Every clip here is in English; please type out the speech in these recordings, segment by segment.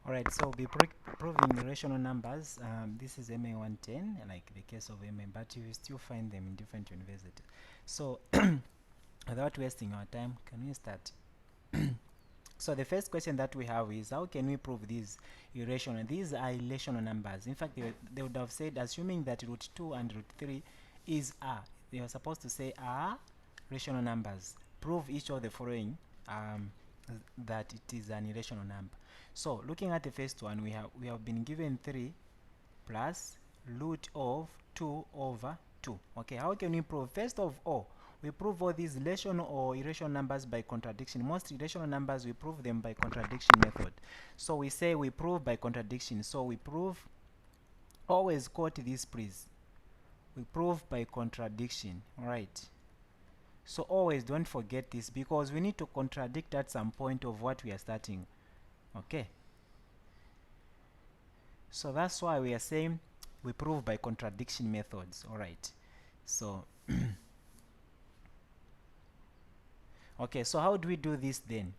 Alright, so we'll be proving irrational numbers. This is MA 110, like the case of MA, but you will still find them in different universities. So, without wasting our time, can we start? So the first question that we have is, how can we prove these irrational? These are irrational numbers. In fact, they would have said, assuming that root 2 and root 3 is R. They are supposed to say are rational numbers. Prove each of the following that it is an irrational number. So looking at the first one, we have been given 3 plus root of 2 over 2. Okay, how can we prove? First of all, we prove all these rational or irrational numbers by contradiction. Most irrational numbers, we prove them by contradiction method. So we say we prove by contradiction. So we prove, always quote this please, we prove by contradiction. All right, so always don't forget this, because we need to contradict at some point of what we are starting. Okay, so that's why we are saying we prove by contradiction methods. All right, so okay, so how do we do this then?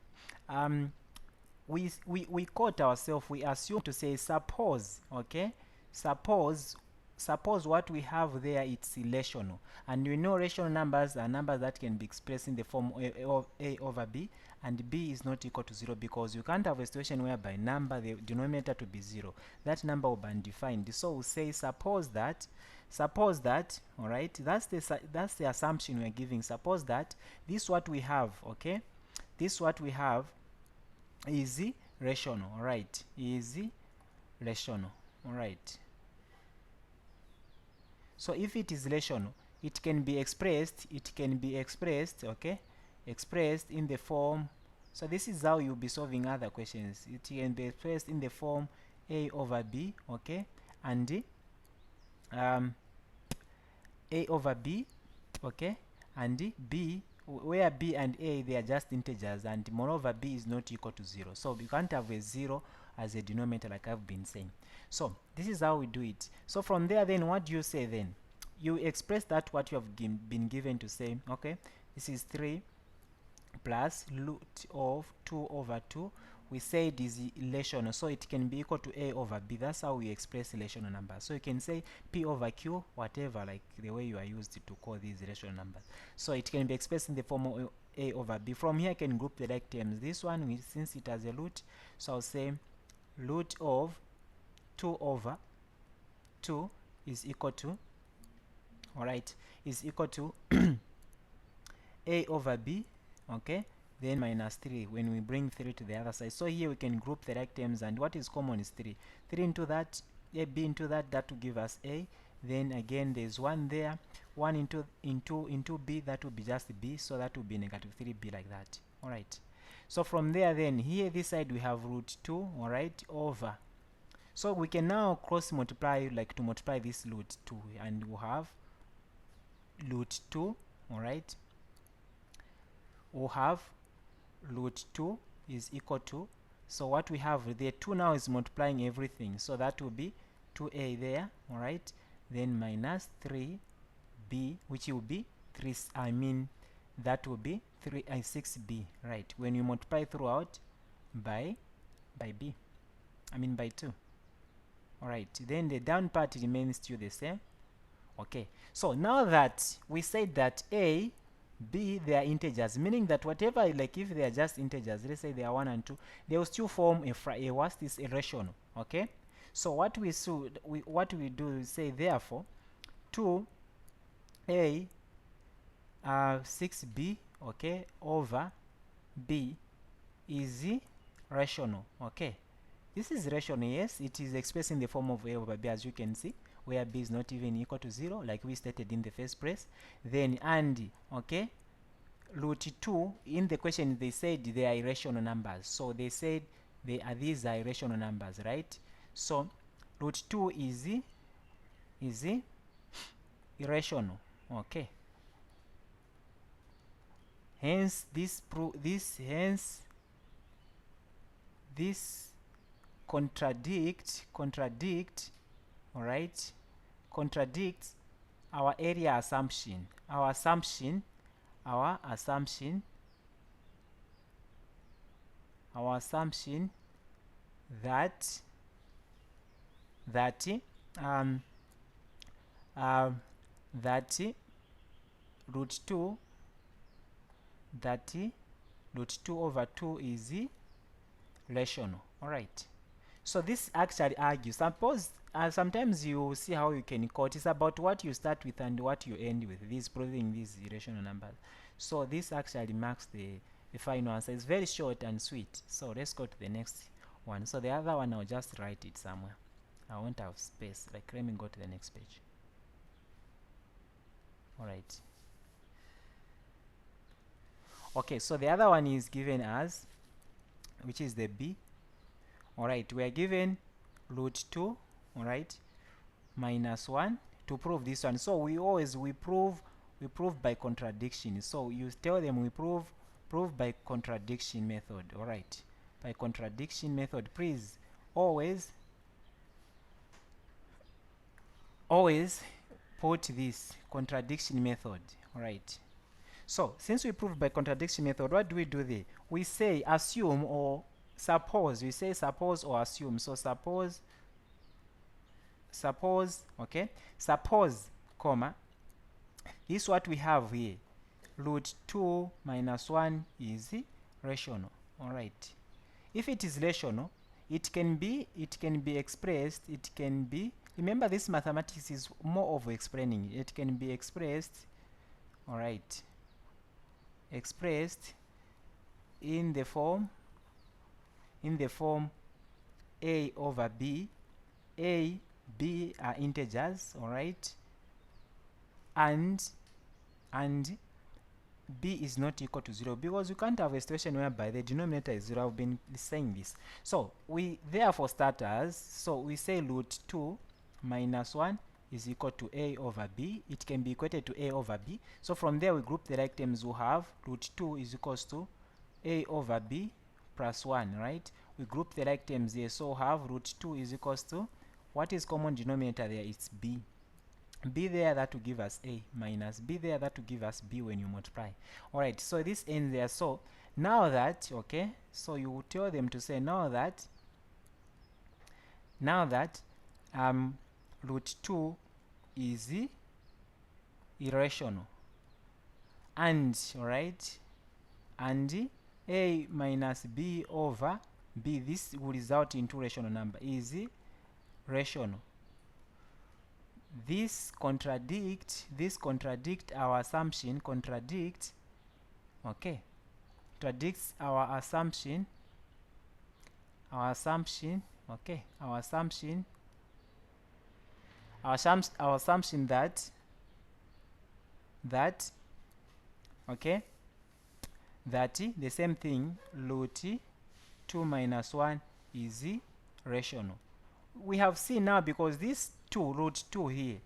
We quote ourselves, we assume to say suppose. Okay, suppose what we have there, it's irrational, and we know rational numbers are numbers that can be expressed in the form of a over b, and b is not equal to 0, because you can't have a situation whereby number, the denominator to be 0, that number will be undefined. So we'll say suppose that, all right, that's the assumption we're giving. Suppose that this what we have, okay, this what we have is rational. All right, is rational. All right, so if it is rational, it can be expressed, okay, expressed in the form. So this is how you'll be solving other questions. It can be expressed in the form a over b, okay, and a over b, okay, and b, where b and a, they are just integers, and moreover b is not equal to 0, so you can't have a 0 as a denominator, like I've been saying. So this is how we do it. So from there, then what do you say? Then you express that what you have been given to say, okay, this is 3 plus root of 2 over 2. We say it is irrational, so it can be equal to a over b. That's how we express irrational numbers. So you can say p over q, whatever, like the way you are used to call these irrational numbers. So it can be expressed in the form of a over b. From here I can group the like terms. This one, since it has a root, so I'll say root of 2 over 2 is equal to, all right, is equal to a over b, okay, then minus 3 when we bring 3 to the other side. So here we can group the like terms, and what is common is 3 into that, a b into that, that will give us a. Then again there's 1 there, 1 into b, that will be just b, so that will be negative 3b, like that. All right, so from there, then here this side we have root 2, all right, over, so we can now cross multiply, like to multiply this root 2, and we'll have root 2, all right, we'll have root 2 is equal to, so what we have there, 2 now is multiplying everything, so that will be 2a there, all right, then minus 3b, which will be 3, I mean that will be 6b, right, when you multiply throughout by b, I mean by 2. All right, then the down part remains still the same. Okay, so now that we said that a, b, they are integers, meaning that whatever, like if they are just integers, let's say they are 1 and 2, they will still form a what's this, a rational. Okay, so what we do is say, therefore 2a 6b, okay, over b is rational. Okay, this is rational. Yes, it is expressed in the form of a over b, as you can see, where b is not even equal to 0, like we stated in the first place. Then and, okay, root 2, in the question they said they are irrational numbers, so they said these are irrational numbers, right? So root 2 is irrational. Okay, hence this contradict, all right, contradicts our area assumption, our assumption that that um, um, that root 2 that root 2 over 2 is rational. All right, so this actually argues, suppose sometimes you see how you can quote. It's about what you start with and what you end with, this proving these irrational numbers. So this actually marks the final answer. It's very short and sweet. So let's go to the next one. So the other one I'll just write it somewhere. I won't have space. Like, let me go to the next page. All right. Okay, so the other one is given as, which is the B. All right, we are given root 2, all right, minus 1 to prove this one. So we prove by contradiction. So you tell them we prove by contradiction method. All right, by contradiction method. Please always put this contradiction method. All right, so since we prove by contradiction method, what do we do there? We say assume or suppose. We say suppose or assume. So suppose, okay, suppose, comma, this is what we have here. Root 2 minus 1 is rational. All right, if it is rational, it can be expressed, it can be, remember this mathematics is more of explaining. It can be expressed, all right, expressed in the form a over b. A, b are integers, all right, and b is not equal to 0, because you can't have a situation whereby the denominator is 0. I've been saying this. So we therefore start as, so we say root 2 minus 1 is equal to a over b. It can be equated to a over b. So from there we group the like terms. We have root 2 is equals to a over b plus 1, right? We group the like terms here. So we have root 2 is equals to, what is common denominator there? It's b. B there, that will give us a, minus b there, that will give us b when you multiply. All right, so this ends there. So now that, okay, so you tell them to say now that root 2 is irrational, and, all right, and a minus b over b, this will result into rational number, is rational. This contradict our assumption, contradicts our assumption, okay, our assumption okay, that the same thing, root 2 minus 1 is rational. We have seen now, because this 2, root 2 here,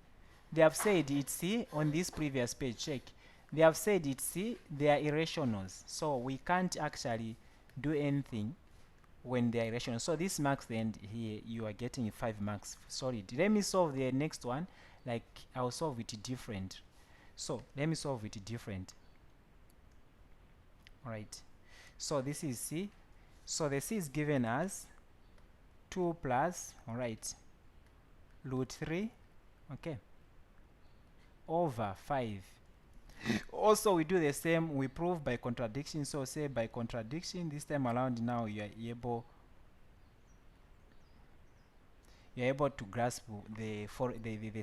they have said it's on this previous page, check, they have said it's they are irrationals, so we can't actually do anything when they are irrational. So this marks the end here. You are getting 5 marks solid. Let me solve the next one. Like, I'll solve it different. So let me solve it different. All right, so this is C. So the C is given as 2 plus, all right, root 3, okay, over 5. Also we do the same, we prove by contradiction. So say by contradiction, this time around now you are able to grasp the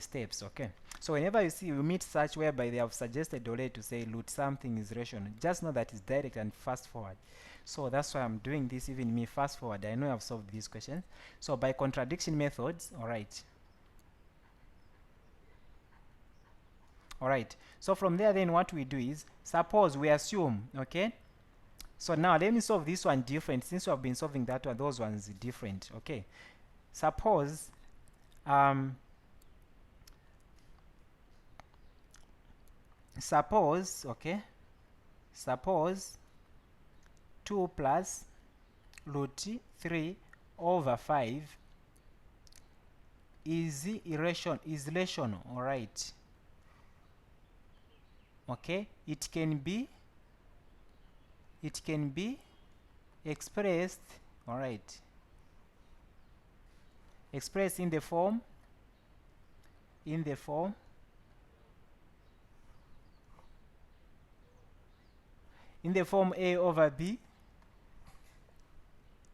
steps, okay. So whenever you meet such whereby they have suggested already to say root something is rational, just know that it's direct and fast forward. So that's why I'm doing this, even me fast forward. I know I've solved these questions. So by contradiction methods, all right. All right, so from there then what we do is, suppose we assume, okay, so now let me solve this one different, since we have been solving that one, those ones different, okay. Suppose okay, suppose 2 plus root 3 over 5 is rational, all right. Okay, it can be expressed, all right, expressed in the form a over b,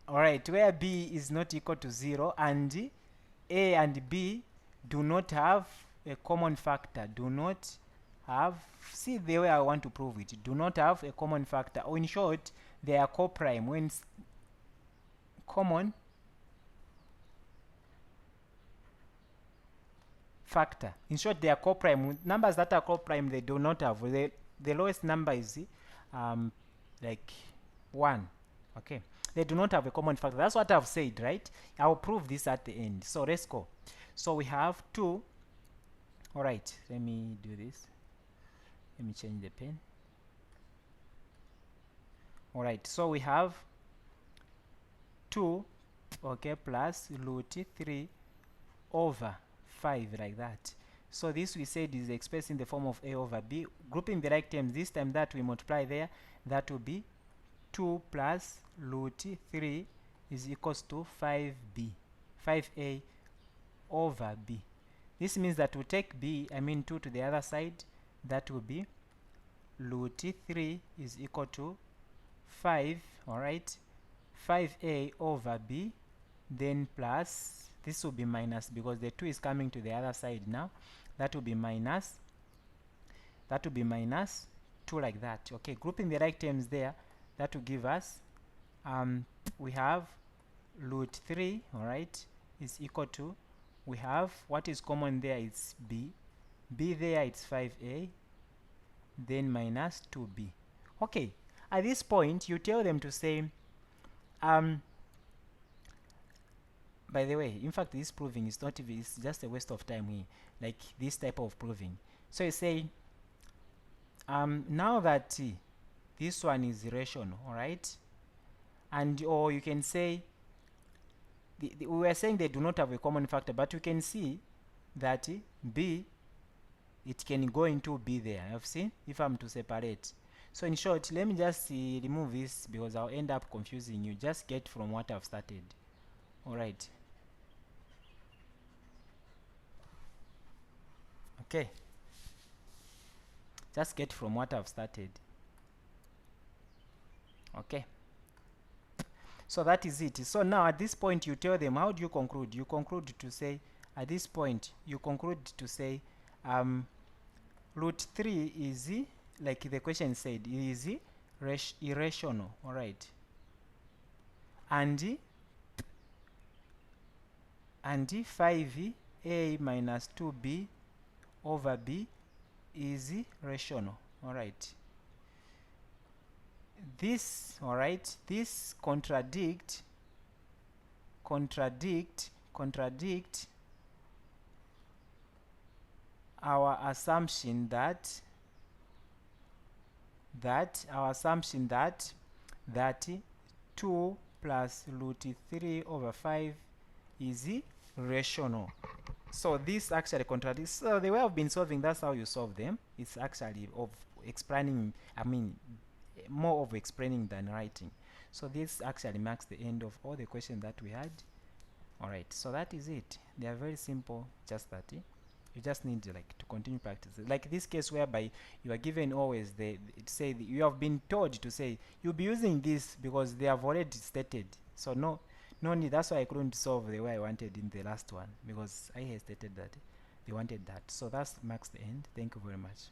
all right, where b is not equal to 0 and a and b do not have a common factor, do not have, see the way I want to prove it, do not have a common factor, or in short they are coprime. When common factor, in short they are coprime. Numbers that are coprime, they do not have, the lowest number is like 1. Okay, they do not have a common factor. That's what I've said, right? I'll prove this at the end. So let's go. So we have 2. All right, let me do this. Let me change the pen. All right, so we have 2, okay, plus root 3 over 5, like that. So this we said is expressed in the form of a over b. Grouping the right terms, this time that we multiply there, that will be 2 plus root 3 is equals to 5a over b. This means that we take b, I mean 2 to the other side, that will be root 3 is equal to 5, all right, 5a over b, then plus, this will be minus because the 2 is coming to the other side now, that will be minus 2, like that. Okay, grouping the right terms there, that will give us we have root 3, all right, is equal to, we have what is common there is b there, it's 5a, then minus 2b. Okay, at this point you tell them to say by the way, in fact this proving is not even, it's just a waste of time here, like this type of proving. So you say now that this one is rational, all right, and or you can say we were saying they do not have a common factor, but you can see that b, it can go into b there. I've seen if I'm to separate. So in short, let me just remove this because I'll end up confusing you. Just get from what I've started. All right. Okay. Just get from what I've started. Okay. So that is it. So now at this point you tell them, how do you conclude? You conclude to say, at this point you conclude to say root 3 is, like the question said, is irrational, all right, and 5a minus 2b over b is rational, all right. This, all right, this contradict our assumption that our assumption that 2 plus root 3 over 5 is rational. So this actually contradicts. So the way I've been solving, that's how you solve them. It's actually of explaining, I mean more of explaining than writing. So this actually marks the end of all the questions that we had. All right, so that is it. They are very simple, just that you just need like to continue practice, like this case whereby you are given always it say you have been told to say you'll be using this because they have already stated. So no need. That's why I couldn't solve the way I wanted in the last one, because I had stated that they wanted that. So that marks the end. Thank you very much.